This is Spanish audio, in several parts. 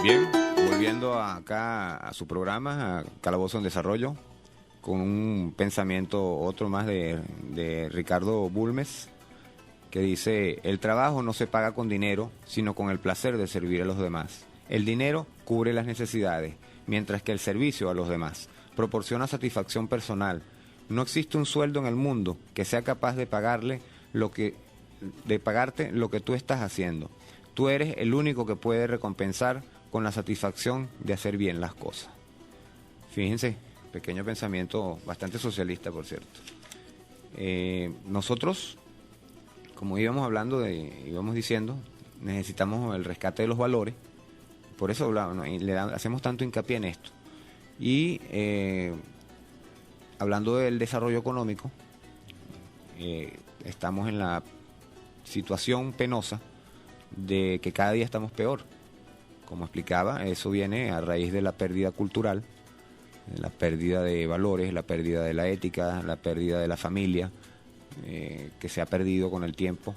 Bien, volviendo acá a su programa, a Calabozo en Desarrollo, con un pensamiento otro más de Ricardo Bulmes, que dice: el trabajo no se paga con dinero, sino con el placer de servir a los demás. El dinero cubre las necesidades, mientras que el servicio a los demás proporciona satisfacción personal. No existe un sueldo en el mundo que sea capaz de pagarte lo que tú estás haciendo. Tú eres el único que puede recompensar con la satisfacción de hacer bien las cosas. Fíjense, pequeño pensamiento bastante socialista, por cierto. Nosotros, como íbamos diciendo, necesitamos el rescate de los valores. Por eso hacemos tanto hincapié en esto. Y hablando del desarrollo económico, estamos en la situación penosa de que cada día estamos peor. Como explicaba, eso viene a raíz de la pérdida cultural, de la pérdida de valores, la pérdida de la ética, la pérdida de la familia, que se ha perdido con el tiempo.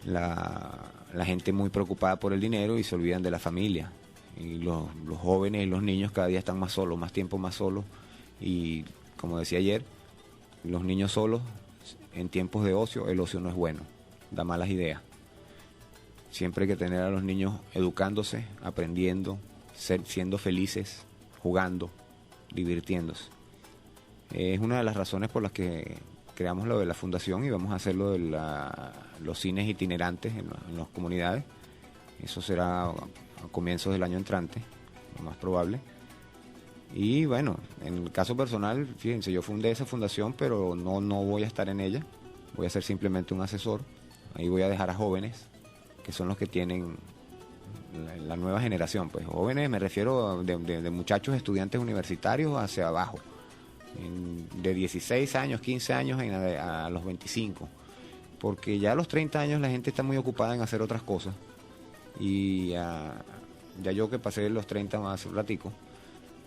La gente muy preocupada por el dinero y se olvidan de la familia. Y los jóvenes y los niños cada día están más solos, más tiempo más solos. Y como decía ayer, los niños solos en tiempos de ocio, el ocio no es bueno, da malas ideas. Siempre hay que tener a los niños educándose, aprendiendo, siendo felices, jugando, divirtiéndose. Es una de las razones por las que creamos lo de la fundación y vamos a hacer lo de los cines itinerantes en las comunidades. Eso será a comienzos del año entrante, lo más probable. Y bueno, en el caso personal, fíjense, yo fundé esa fundación, pero no voy a estar en ella. Voy a ser simplemente un asesor. Ahí voy a dejar a jóvenes, que son los que tienen la nueva generación. Pues jóvenes me refiero de muchachos estudiantes universitarios hacia abajo, de 16 años, 15 años a los 25. Porque ya a los 30 años la gente está muy ocupada en hacer otras cosas. Y ya yo que pasé los 30 hace un ratico,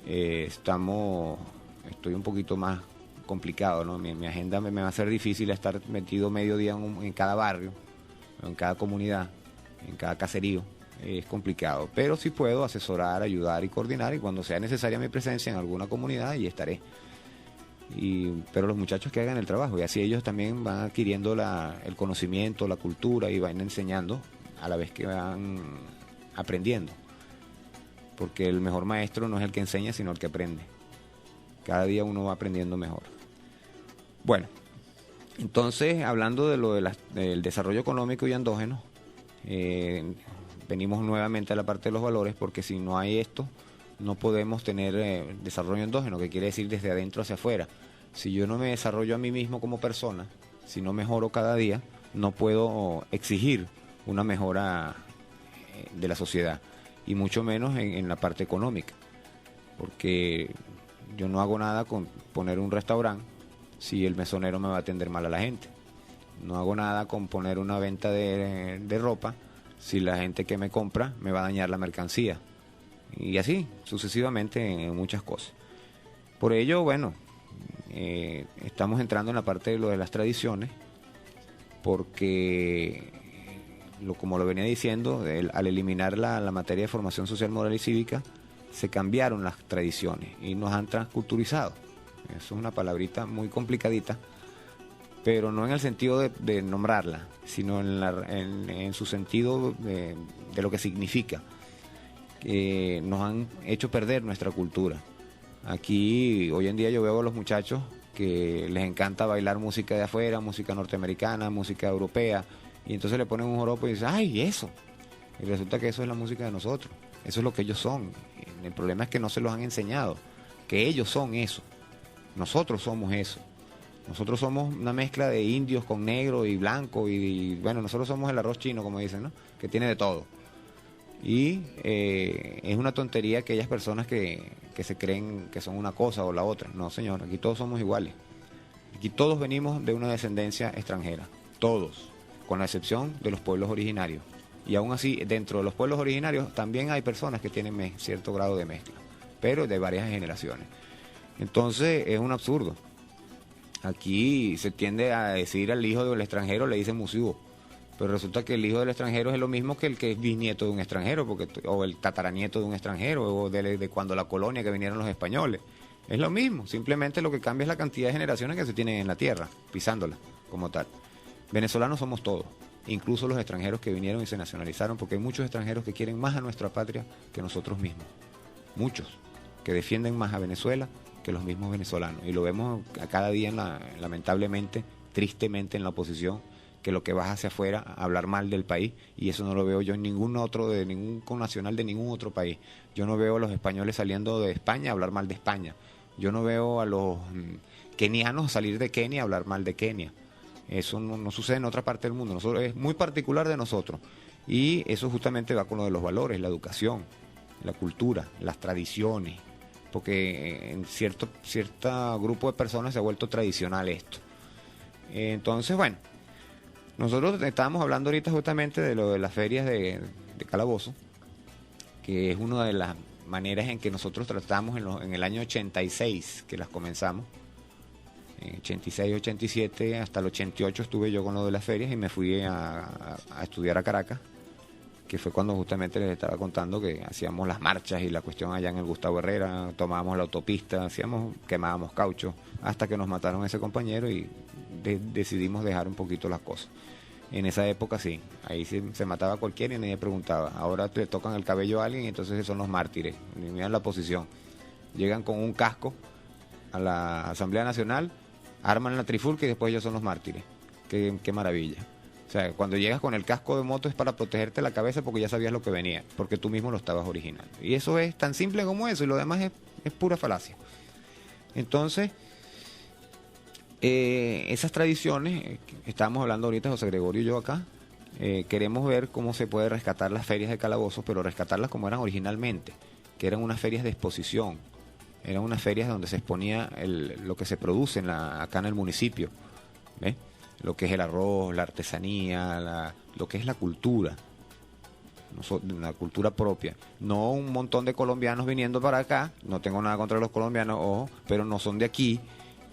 estoy un poquito más complicado, ¿no? Mi agenda me va a ser difícil estar metido medio día en cada barrio, en cada comunidad, en cada caserío. Es complicado, pero sí puedo asesorar, ayudar y coordinar, y cuando sea necesaria mi presencia en alguna comunidad, ahí estaré. Pero los muchachos que hagan el trabajo, y así ellos también van adquiriendo el conocimiento, la cultura, y van enseñando a la vez que van aprendiendo. Porque el mejor maestro no es el que enseña, sino el que aprende. Cada día uno va aprendiendo mejor. Bueno, entonces, hablando del desarrollo económico y endógeno, venimos nuevamente a la parte de los valores, porque si no hay esto, no podemos tener desarrollo endógeno, que quiere decir desde adentro hacia afuera. Si yo no me desarrollo a mí mismo como persona, si no mejoro cada día, no puedo exigir una mejora de la sociedad, y mucho menos en la parte económica, porque yo no hago nada con poner un restaurante si el mesonero me va a atender mal a la gente. No hago nada con poner una venta de ropa si la gente que me compra me va a dañar la mercancía. Y así, sucesivamente, en muchas cosas. Por ello, bueno, estamos entrando en la parte de lo de las tradiciones, porque, como lo venía diciendo, al eliminar la materia de formación social, moral y cívica, se cambiaron las tradiciones y nos han transculturizado. Eso es una palabrita muy complicadita, pero no en el sentido de nombrarla, sino en su sentido de lo que significa. Nos han hecho perder nuestra cultura. Aquí, hoy en día, yo veo a los muchachos que les encanta bailar música de afuera, música norteamericana, música europea, y entonces le ponen un joropo y dicen, ¡ay, eso! Y resulta que eso es la música de nosotros, eso es lo que ellos son. El problema es que no se los han enseñado, que ellos son eso, nosotros somos eso. Nosotros somos una mezcla de indios con negro y blanco, y bueno, nosotros somos el arroz chino, como dicen, ¿no? Que tiene de todo. Y es una tontería aquellas personas que se creen que son una cosa o la otra. No, señor, aquí todos somos iguales. Aquí todos venimos de una descendencia extranjera, todos, con la excepción de los pueblos originarios. Y aún así, dentro de los pueblos originarios también hay personas que tienen cierto grado de mezcla, pero de varias generaciones. Entonces es un absurdo. Aquí se tiende a decir al hijo del extranjero, le dicen musibo. pero resulta que el hijo del extranjero es lo mismo que el que es bisnieto de un extranjero, o el tataranieto de un extranjero, o de cuando la colonia que vinieron los españoles. Es lo mismo, simplemente lo que cambia es la cantidad de generaciones que se tienen en la tierra, pisándola como tal. Venezolanos somos todos, incluso los extranjeros que vinieron y se nacionalizaron, porque hay muchos extranjeros que quieren más a nuestra patria que nosotros mismos. Muchos, que defienden más a Venezuela que los mismos venezolanos. Y lo vemos a cada día, lamentablemente, tristemente en la oposición, que lo que vas hacia afuera a hablar mal del país, y eso no lo veo yo en ningún otro, de ningún connacional de ningún otro país. Yo no veo a los españoles saliendo de España a hablar mal de España. Yo no veo a los kenianos salir de Kenia a hablar mal de Kenia. Eso no sucede en otra parte del mundo. Es muy particular de nosotros. Y eso justamente va con lo de los valores, la educación, la cultura, las tradiciones. Porque en cierto grupo de personas se ha vuelto tradicional esto. Entonces, bueno, nosotros estábamos hablando ahorita justamente de lo de las ferias de Calabozo, que es una de las maneras en que nosotros tratamos en el año 86, que las comenzamos. En 86, 87, hasta el 88 estuve yo con lo de las ferias y me fui a estudiar a Caracas, que fue cuando justamente les estaba contando que hacíamos las marchas y la cuestión allá en el Gustavo Herrera, tomábamos la autopista, quemábamos caucho, hasta que nos mataron a ese compañero y decidimos dejar un poquito las cosas. En esa época sí, ahí se mataba a cualquiera y nadie preguntaba. Ahora le tocan el cabello a alguien y entonces son los mártires. Miren la posición. Llegan con un casco a la Asamblea Nacional, arman la trifulca y después ellos son los mártires. Qué maravilla. O sea, cuando llegas con el casco de moto es para protegerte la cabeza porque ya sabías lo que venía, porque tú mismo lo estabas originando. Y eso es tan simple como eso, y lo demás es pura falacia. Entonces, esas tradiciones, estábamos hablando ahorita José Gregorio y yo acá, queremos ver cómo se puede rescatar las ferias de Calabozos, pero rescatarlas como eran originalmente, que eran unas ferias de exposición, eran unas ferias donde se exponía lo que se produce acá en el municipio, ¿ves? Lo que es el arroz, la artesanía, lo que es la cultura, la cultura propia. No un montón de colombianos viniendo para acá, no tengo nada contra los colombianos, ojo, pero no son de aquí,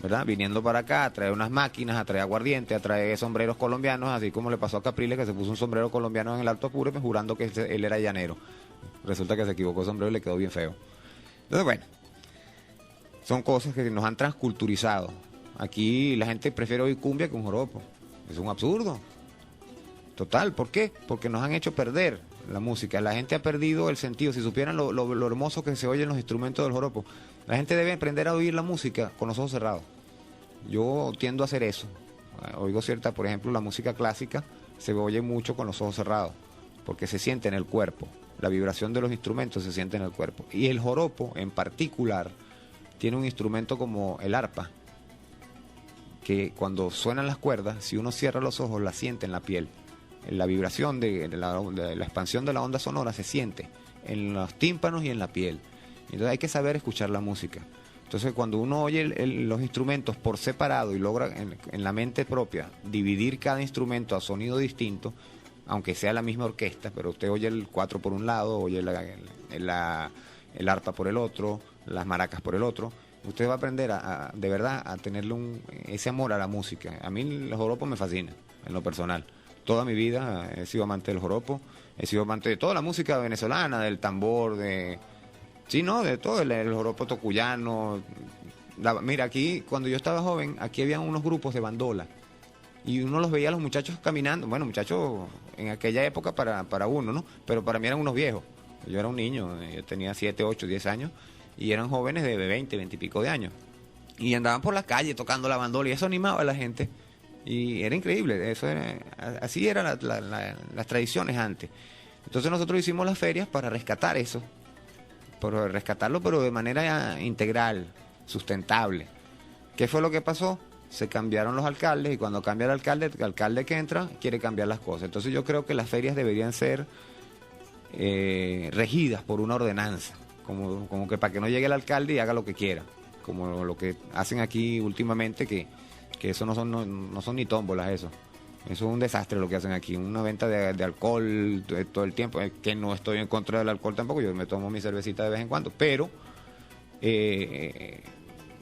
¿verdad? Viniendo para acá a traer unas máquinas, a traer aguardiente, a traer sombreros colombianos, así como le pasó a Capriles, que se puso un sombrero colombiano en el Alto Apure, jurando que él era llanero. Resulta que se equivocó el sombrero y le quedó bien feo. Entonces, bueno, son cosas que nos han transculturizado. Aquí la gente prefiere oír cumbia que un joropo. Es un absurdo. Total, ¿por qué? Porque nos han hecho perder la música. La gente ha perdido el sentido. Si supieran lo hermoso que se oyen los instrumentos del joropo. La gente debe aprender a oír la música con los ojos cerrados. Yo tiendo a hacer eso. Oigo por ejemplo, la música clásica se oye mucho con los ojos cerrados, porque se siente en el cuerpo. La vibración de los instrumentos se siente en el cuerpo. Y el joropo, en particular, tiene un instrumento como el arpa, que cuando suenan las cuerdas, si uno cierra los ojos, la siente en la piel. La vibración de la expansión de la onda sonora se siente en los tímpanos y en la piel. Entonces hay que saber escuchar la música. Entonces cuando uno oye los instrumentos por separado y logra en la mente propia dividir cada instrumento a sonido distinto, aunque sea la misma orquesta, pero usted oye el cuatro por un lado, oye el arpa por el otro, las maracas por el otro, usted va a aprender de verdad a tenerle ese amor a la música. A mí el joropo me fascina, en lo personal. Toda mi vida he sido amante del joropo, he sido amante de toda la música venezolana, del tambor, de todo, el joropo tocuyano. Mira, aquí, cuando yo estaba joven, aquí había unos grupos de bandola, y uno los veía a los muchachos caminando, bueno, muchachos en aquella época para uno, ¿no? Pero para mí eran unos viejos. Yo era un niño, yo tenía 7, 8, 10 años, y eran jóvenes de 20 y pico de años. Y andaban por la calle tocando la bandola, y eso animaba a la gente. Y era increíble, así eran las tradiciones antes. Entonces nosotros hicimos las ferias para rescatar eso, para rescatarlo, pero de manera integral, sustentable. ¿Qué fue lo que pasó? Se cambiaron los alcaldes, y cuando cambia el alcalde que entra quiere cambiar las cosas. Entonces yo creo que las ferias deberían ser regidas por una ordenanza, como que para que no llegue el alcalde y haga lo que quiera, como lo que hacen aquí últimamente, que eso no son ni tómbolas, eso es un desastre lo que hacen aquí, una venta de alcohol todo el tiempo, que no estoy en contra del alcohol tampoco, yo me tomo mi cervecita de vez en cuando, pero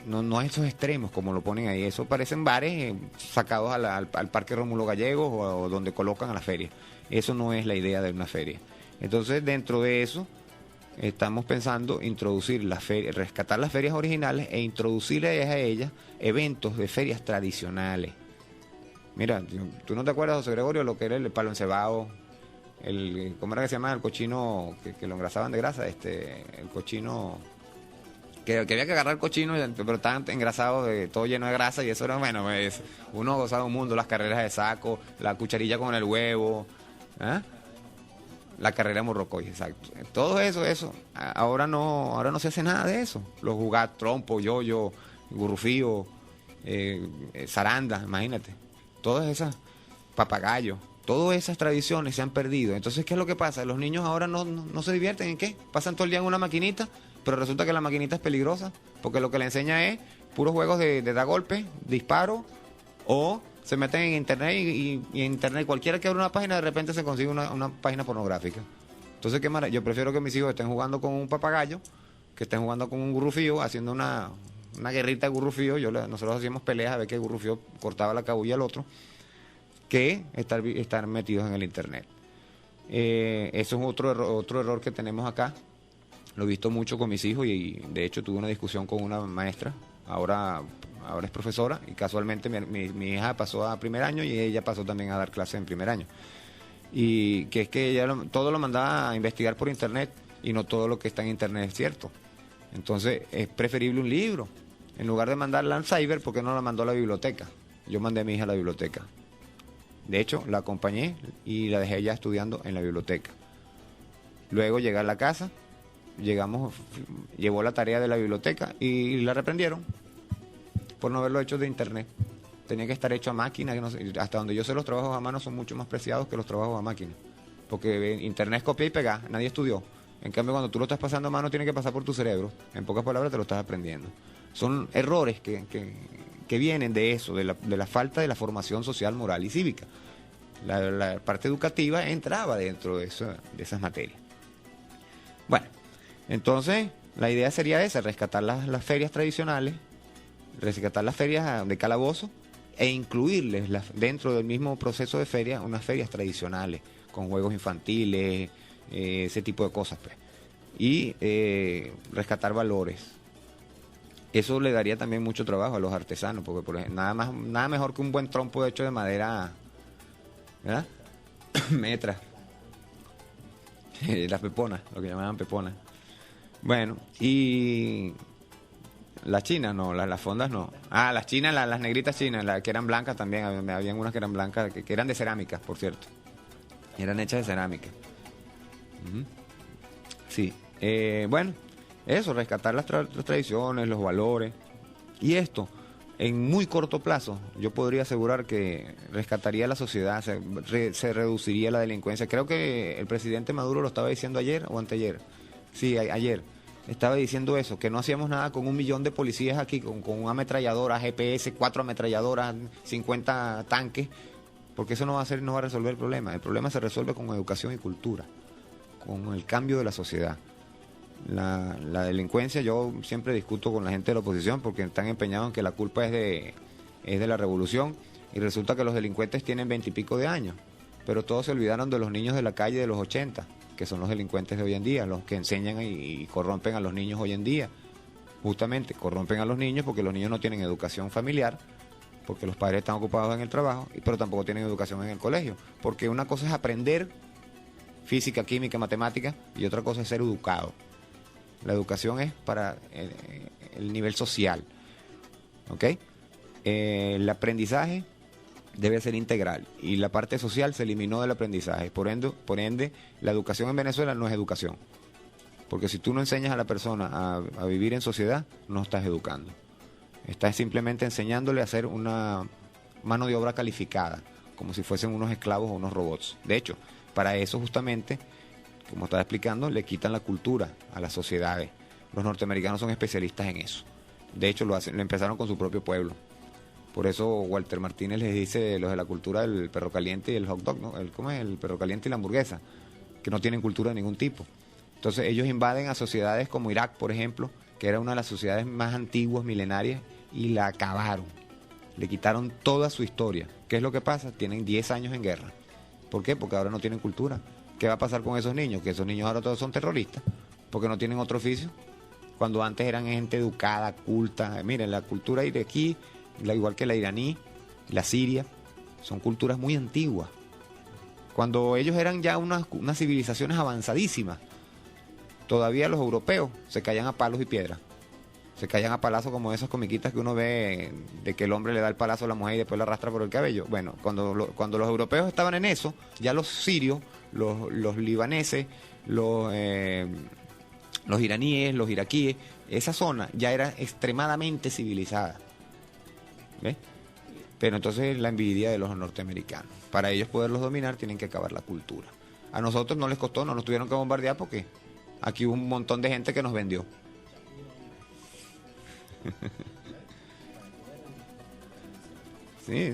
no esos extremos como lo ponen ahí. Eso parecen bares sacados al Parque Rómulo Gallegos o donde colocan a la feria. Eso no es la idea de una feria. Entonces, dentro de eso, estamos pensando introducir rescatar las ferias originales e introducir a ellas eventos de ferias tradicionales. Mira, ¿tú no te acuerdas, José Gregorio, lo que era el palo encebado? ¿Cómo era que se llama? El cochino que lo engrasaban de grasa, el cochino... Que había que agarrar el cochino, pero estaban engrasados, todo lleno de grasa, y eso era, bueno, pues, uno gozaba un mundo, las carreras de saco, la cucharilla con el huevo, ¿eh? La carrera de morrocoy, exacto. Todo eso, ahora no se hace nada de eso. Los jugar trompo, yoyo, gurrufío, zaranda, imagínate. Todas esas, papagayo, todas esas tradiciones se han perdido. Entonces, ¿qué es lo que pasa? Los niños ahora no se divierten, ¿en qué? Pasan todo el día en una maquinita, pero resulta que la maquinita es peligrosa, porque lo que le enseña es puros juegos de dar golpes, disparos, o se meten en internet y en internet cualquiera que abra una página de repente se consigue una página pornográfica. Entonces, yo prefiero que mis hijos estén jugando con un papagayo, que estén jugando con un gurrufío, haciendo una guerrita de gurrufío. Nosotros hacíamos peleas a ver qué gurrufío cortaba la cabulla al otro, que estar metidos en el internet. Eso es otro error que tenemos acá. Lo he visto mucho con mis hijos y de hecho tuve una discusión con una maestra, ahora es profesora, y casualmente mi hija pasó a primer año y ella pasó también a dar clases en primer año. Y que es que ella todo lo mandaba a investigar por internet y no todo lo que está en internet es cierto. Entonces es preferible un libro. En lugar de mandarla al cyber, ¿por qué no la mandó a la biblioteca? Yo mandé a mi hija a la biblioteca. De hecho, la acompañé y la dejé ya estudiando en la biblioteca. Luego llegué a la casa, llevó la tarea de la biblioteca y la reprendieron por no haberlo hecho de internet. Tenía que estar hecho a máquina, que no sé, hasta donde yo sé los trabajos a mano son mucho más preciados que los trabajos a máquina, porque internet es copia y pegar, nadie estudió. En cambio, cuando tú lo estás pasando a mano, tiene que pasar por tu cerebro. En pocas palabras, te lo estás aprendiendo. Son errores que vienen de eso, de la falta de la formación social, moral y cívica. La parte educativa entraba dentro de esas materias. Bueno, entonces la idea sería esa: rescatar las ferias tradicionales, rescatar las ferias de calabozo e incluirles dentro del mismo proceso de feria unas ferias tradicionales con juegos infantiles, ese tipo de cosas, pues. Y rescatar valores. Eso le daría también mucho trabajo a los artesanos, porque por ejemplo, nada mejor que un buen trompo hecho de madera, ¿verdad? Metra. Las peponas, lo que llamaban peponas. Bueno, y las chinas no, las fondas no. Las chinas, las negritas chinas, las que eran blancas también, habían unas que eran blancas, que eran de cerámica, por cierto. Eran hechas de cerámica. Sí, bueno, eso, rescatar las tradiciones, los valores. Y esto, en muy corto plazo, yo podría asegurar que rescataría la sociedad, se reduciría la delincuencia. Creo que el presidente Maduro lo estaba diciendo ayer o anteayer. Sí, ayer. Estaba diciendo eso, que no hacíamos nada con 1 millón de policías aquí, con una ametralladora, GPS, 4 ametralladoras, 50 tanques, porque eso no va a resolver el problema. El problema se resuelve con educación y cultura, con el cambio de la sociedad. La delincuencia, yo siempre discuto con la gente de la oposición porque están empeñados en que la culpa es de la revolución, y resulta que los delincuentes tienen 20 y pico de años, pero todos se olvidaron de los niños de la calle de los 80, que son los delincuentes de hoy en día, los que enseñan y corrompen a los niños hoy en día. Justamente corrompen a los niños porque los niños no tienen educación familiar, porque los padres están ocupados en el trabajo, pero tampoco tienen educación en el colegio, porque una cosa es aprender física, química, matemática, y otra cosa es ser educado. La educación es para el nivel social, ¿ok? El aprendizaje debe ser integral y la parte social se eliminó del aprendizaje. Por ende, la educación en Venezuela no es educación, porque si tú no enseñas a la persona a vivir en sociedad, no estás educando. Estás simplemente enseñándole a hacer una mano de obra calificada, como si fuesen unos esclavos o unos robots. De hecho, para eso justamente, como estaba explicando, le quitan la cultura a las sociedades. Los norteamericanos son especialistas en eso. De hecho, lo empezaron con su propio pueblo. Por eso Walter Martínez les dice, los de la cultura del perro caliente y el hot dog, ¿no? ¿Cómo es? El perro caliente y la hamburguesa, que no tienen cultura de ningún tipo. Entonces ellos invaden a sociedades como Irak, por ejemplo, que era una de las sociedades más antiguas, milenarias, y la acabaron. Le quitaron toda su historia. ¿Qué es lo que pasa? Tienen 10 años en guerra. ¿Por qué? Porque ahora no tienen cultura. ¿Qué va a pasar con esos niños? Que esos niños ahora todos son terroristas, porque no tienen otro oficio. Cuando antes eran gente educada, culta. Miren, la cultura iraquí, igual que la iraní, la siria, son culturas muy antiguas. Cuando ellos eran ya unas civilizaciones avanzadísimas, todavía los europeos se caían a palos y piedras. Se caían a palazos como esas comiquitas que uno ve de que el hombre le da el palazo a la mujer y después la arrastra por el cabello. Bueno, cuando los europeos estaban en eso, ya los sirios, los libaneses, los iraníes, los iraquíes, esa zona ya era extremadamente civilizada. ¿Ves? Pero entonces la envidia de los norteamericanos. Para ellos poderlos dominar tienen que acabar la cultura. A nosotros no les costó, no nos tuvieron que bombardear porque aquí hubo un montón de gente que nos vendió. Sí,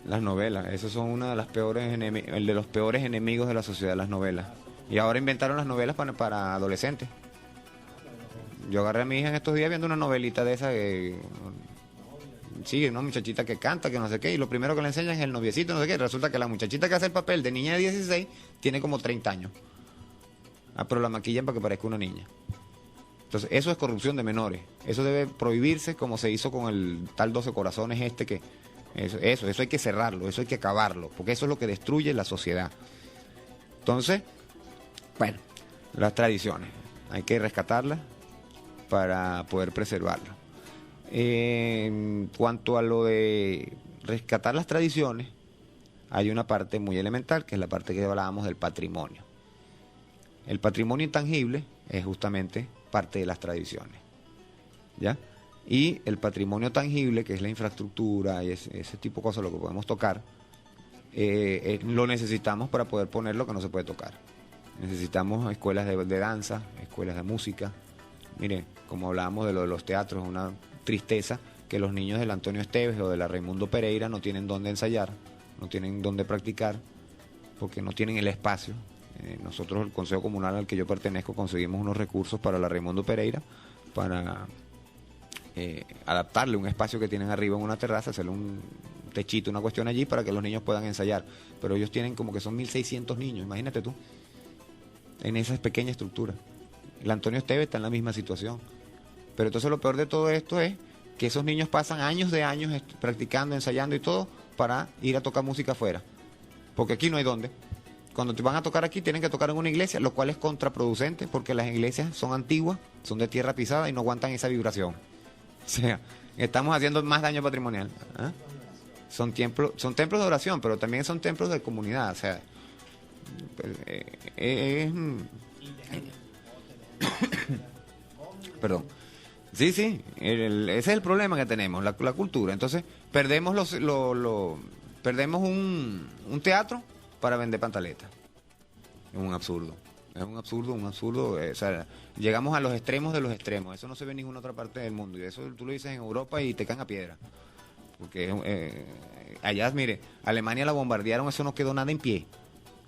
las novelas, esos son una de las peores el de los peores enemigos de la sociedad, las novelas. Y ahora inventaron las novelas para adolescentes. Yo agarré a mi hija en estos días viendo una novelita de esa que sí, una muchachita que canta, que no sé qué, y lo primero que le enseñan es el noviecito, no sé qué. Resulta que la muchachita que hace el papel de niña de 16 tiene como 30 años. Ah, pero la maquillan para que parezca una niña. Entonces, eso es corrupción de menores. Eso debe prohibirse como se hizo con el tal 12 corazones que... Eso hay que cerrarlo, eso hay que acabarlo, porque eso es lo que destruye la sociedad. Entonces, bueno, las tradiciones, hay que rescatarlas para poder preservarlas. En cuanto a lo de rescatar las tradiciones, hay una parte muy elemental, que es la parte que hablábamos del patrimonio. El patrimonio intangible es justamente parte de las tradiciones, ¿ya? Y el patrimonio tangible, que es la infraestructura y ese tipo de cosas, lo que podemos tocar, lo necesitamos para poder poner lo que no se puede tocar. Necesitamos escuelas de danza, escuelas de música. Mire, como hablábamos de lo de los teatros, una tristeza que los niños del Antonio Esteves o de la Raimundo Pereira no tienen dónde ensayar, no tienen dónde practicar, porque no tienen el espacio. Nosotros, el Consejo Comunal al que yo pertenezco, conseguimos unos recursos para la Raimundo Pereira, para adaptarle un espacio que tienen arriba en una terraza, hacerle un techito, una cuestión allí para que los niños puedan ensayar. Pero ellos tienen como que son 1.600 niños, imagínate tú, en esa pequeña estructura. El Antonio Esteves está en la misma situación. Pero entonces lo peor de todo esto es que esos niños pasan años de años practicando, ensayando y todo para ir a tocar música afuera. Porque aquí no hay dónde. Cuando te van a tocar aquí tienen que tocar en una iglesia, lo cual es contraproducente porque las iglesias son antiguas, son de tierra pisada y no aguantan esa vibración. O sea, estamos haciendo más daño patrimonial. ¿Ah? Son templos de oración, pero también son templos de comunidad. O sea, perdón. Sí, ese es el problema que tenemos, la cultura. Entonces, perdemos perdemos un teatro para vender pantaletas. Es un absurdo. O sea, llegamos a los extremos de los extremos. Eso no se ve en ninguna otra parte del mundo. Y eso tú lo dices en Europa y te caen a piedra. Porque allá, mire, Alemania la bombardearon, eso no quedó nada en pie.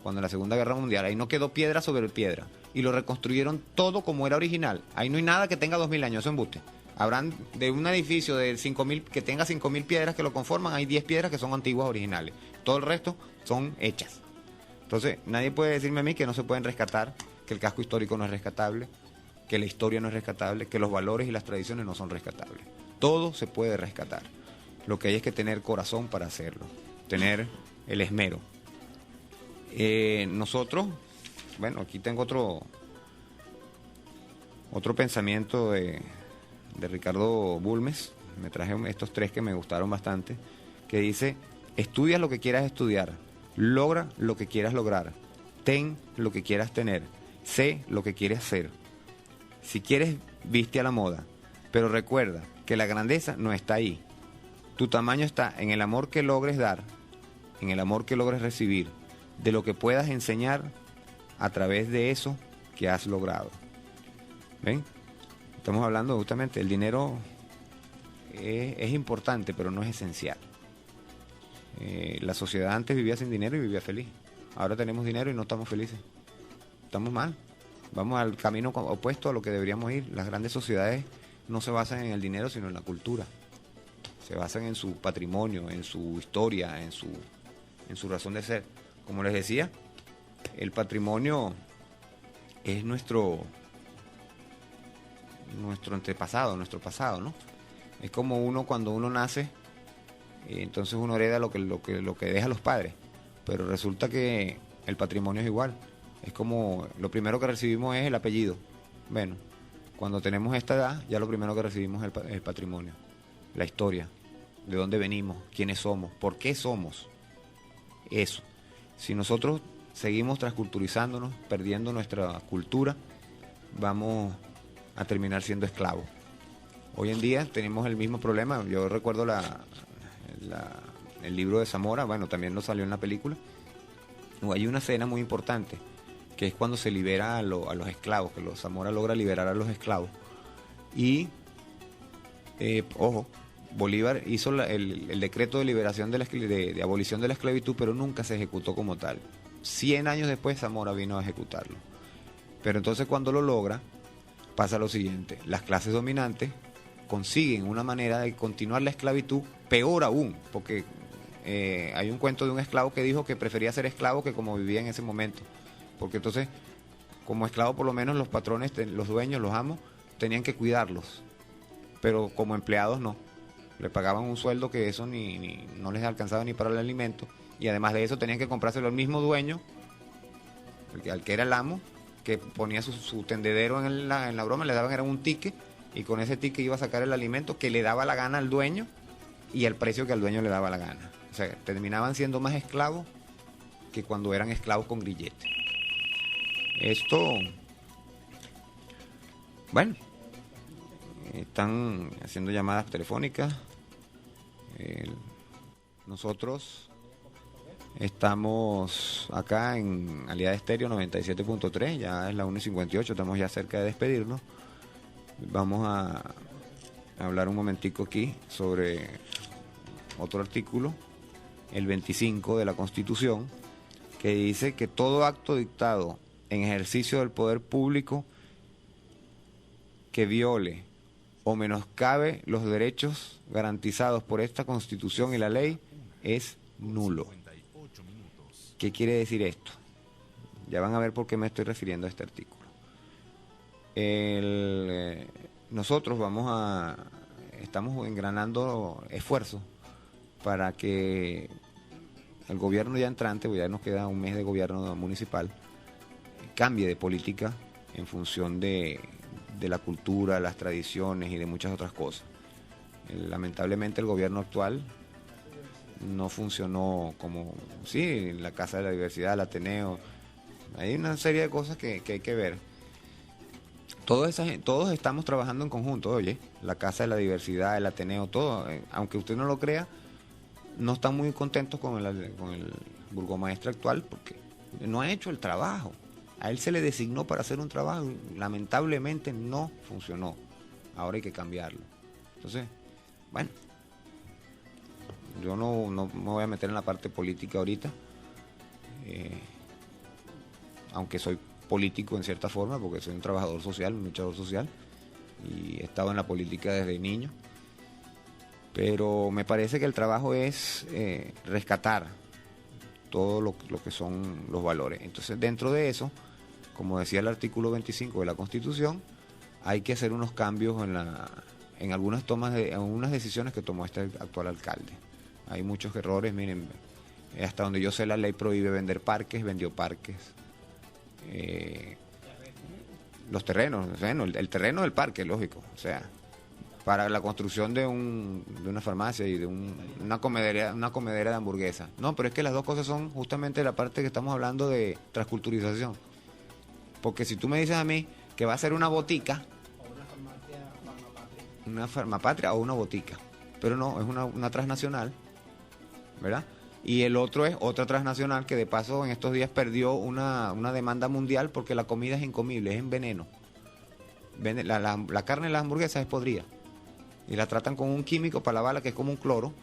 Cuando en la Segunda Guerra Mundial, ahí no quedó piedra sobre piedra. Y lo reconstruyeron todo como era original. Ahí no hay nada que tenga 2.000 años, eso es embuste. Habrán de un edificio de 5.000 que tenga 5.000 piedras que lo conforman, hay 10 piedras que son antiguas originales. Todo el resto son hechas. Entonces, nadie puede decirme a mí que no se pueden rescatar, que el casco histórico no es rescatable, que la historia no es rescatable, que los valores y las tradiciones no son rescatables. Todo se puede rescatar. Lo que hay es que tener corazón para hacerlo, tener el esmero. Nosotros, bueno, aquí tengo otro pensamiento de Ricardo Bulmes. Me traje estos 3 que me gustaron bastante, que dice: estudia lo que quieras estudiar, logra lo que quieras lograr, ten lo que quieras tener, sé lo que quieres ser. Si quieres, viste a la moda, pero recuerda que la grandeza no está ahí. Tu tamaño está en el amor que logres dar, en el amor que logres recibir, de lo que puedas enseñar a través de eso que has logrado. ¿Ven? Estamos hablando justamente, el dinero es importante, pero no es esencial. La sociedad antes vivía sin dinero y vivía feliz. Ahora tenemos dinero y no estamos felices. Estamos mal. Vamos al camino opuesto a lo que deberíamos ir. Las grandes sociedades no se basan en el dinero, sino en la cultura. Se basan en su patrimonio, en su historia, en su razón de ser. Como les decía, el patrimonio es nuestro antepasado, nuestro pasado, ¿no? Es como uno cuando uno nace, entonces uno hereda lo que deja los padres, pero resulta que el patrimonio es igual. Es como lo primero que recibimos es el apellido. Bueno, cuando tenemos esta edad, ya lo primero que recibimos es el patrimonio, la historia, de dónde venimos, quiénes somos, por qué somos. Eso. Si nosotros seguimos transculturizándonos, perdiendo nuestra cultura, vamos a terminar siendo esclavos. Hoy en día tenemos el mismo problema. Yo recuerdo el libro de Zamora, bueno, también lo salió en la película. Hay una escena muy importante, que es cuando se libera a los esclavos, que Zamora logra liberar a los esclavos. Y, ojo, Bolívar hizo el decreto de liberación de abolición de la esclavitud, pero nunca se ejecutó como tal. 100 años después Zamora vino a ejecutarlo. Pero entonces cuando lo logra, pasa lo siguiente: las clases dominantes consiguen una manera de continuar la esclavitud, peor aún, porque hay un cuento de un esclavo que dijo que prefería ser esclavo que como vivía en ese momento, porque entonces como esclavo por lo menos los patrones, los dueños, los amos, tenían que cuidarlos, pero como empleados no. Le pagaban un sueldo que eso no les alcanzaba ni para el alimento, y además de eso tenían que comprárselo al mismo dueño, al que era el amo, que ponía su tendedero en la broma, le daban era un ticket, y con ese ticket iba a sacar el alimento que le daba la gana al dueño y al precio que al dueño le daba la gana. O sea, terminaban siendo más esclavos que cuando eran esclavos con grillete. Esto, bueno, están haciendo llamadas telefónicas. Nosotros estamos acá en Aliada Estéreo 97.3, ya es la 1:58, estamos ya cerca de despedirnos. Vamos a hablar un momentico aquí sobre otro artículo, el 25 de la Constitución, que dice que todo acto dictado en ejercicio del poder público que viole o menoscabe los derechos garantizados por esta Constitución y la ley es nulo. ¿Qué quiere decir esto? Ya van a ver por qué me estoy refiriendo a este artículo. Nosotros estamos engranando esfuerzos para que el gobierno ya entrante, pues ya nos queda un mes de gobierno municipal, cambie de política en función de la cultura, las tradiciones y de muchas otras cosas. Lamentablemente el gobierno actual no funcionó como, sí, la Casa de la Diversidad, el Ateneo, hay una serie de cosas que hay que ver. Todos estamos trabajando en conjunto, oye, la Casa de la Diversidad, el Ateneo, todo, aunque usted no lo crea, no están muy contentos con el burgomaestre actual porque no ha hecho el trabajo. A él se le designó para hacer un trabajo, lamentablemente no funcionó. Ahora hay que cambiarlo. Entonces, bueno, yo no me voy a meter en la parte política ahorita, aunque soy político en cierta forma, porque soy un trabajador social, un luchador social, y he estado en la política desde niño. Pero me parece que el trabajo es rescatar todo lo que son los valores. Entonces, dentro de eso, como decía el artículo 25 de la Constitución, hay que hacer unos cambios en algunas algunas decisiones que tomó este actual alcalde. Hay muchos errores, miren, hasta donde yo sé la ley prohíbe vender parques, vendió parques. Los terrenos, bueno, el terreno del parque, lógico, o sea, para la construcción de una farmacia y de una comedera de hamburguesas. No, pero es que las dos cosas son justamente la parte que estamos hablando de transculturización. Porque si tú me dices a mí que va a ser una botica, una farmapatria o una botica, pero no, es una transnacional, ¿verdad? Y el otro es otra transnacional que de paso en estos días perdió una demanda mundial porque la comida es incomible, es en veneno. La carne de las hamburguesas es podrida y la tratan con un químico para lavarla que es como un cloro,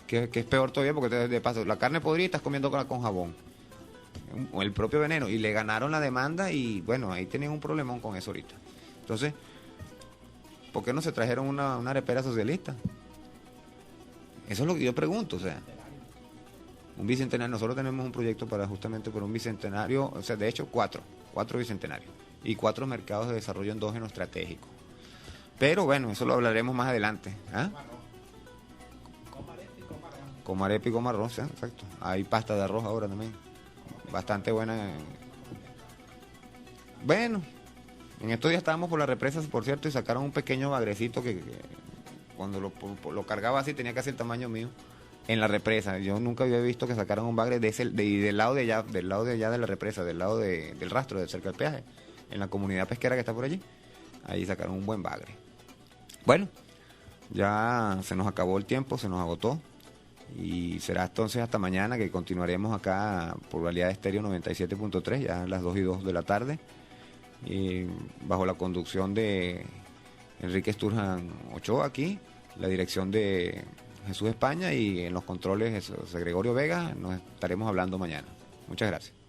que es peor todavía porque de paso la carne podrida y estás comiendo con jabón. el propio veneno, y le ganaron la demanda y bueno, ahí tenían un problemón con eso ahorita. Entonces, ¿por qué no se trajeron una arepera socialista? Eso es lo que yo pregunto, o sea, un bicentenario. Nosotros tenemos un proyecto para justamente por un bicentenario, o sea, de hecho cuatro bicentenarios y 4 mercados de desarrollo endógeno estratégico. Pero bueno, eso lo hablaremos más adelante. ¿Ah? Con arepa y con arroz, ¿sí? Exacto. Hay pasta de arroz ahora también, bastante buena. Bueno, en estos días estábamos por las represas, por cierto, y sacaron un pequeño bagrecito que cuando lo cargaba así tenía casi el tamaño mío en la represa. Yo nunca había visto que sacaran un bagre del lado de allá, de la represa, del lado del rastro, de cerca del peaje, en la comunidad pesquera que está por allí. Ahí sacaron un buen bagre. Bueno, ya se nos acabó el tiempo, se nos agotó. Y será entonces hasta mañana que continuaremos acá por Valía de Estéreo 97.3, ya a las 2:02 de la tarde, bajo la conducción de Enrique Sturjan Ochoa aquí, la dirección de Jesús España y en los controles José Gregorio Vega. Nos estaremos hablando mañana. Muchas gracias.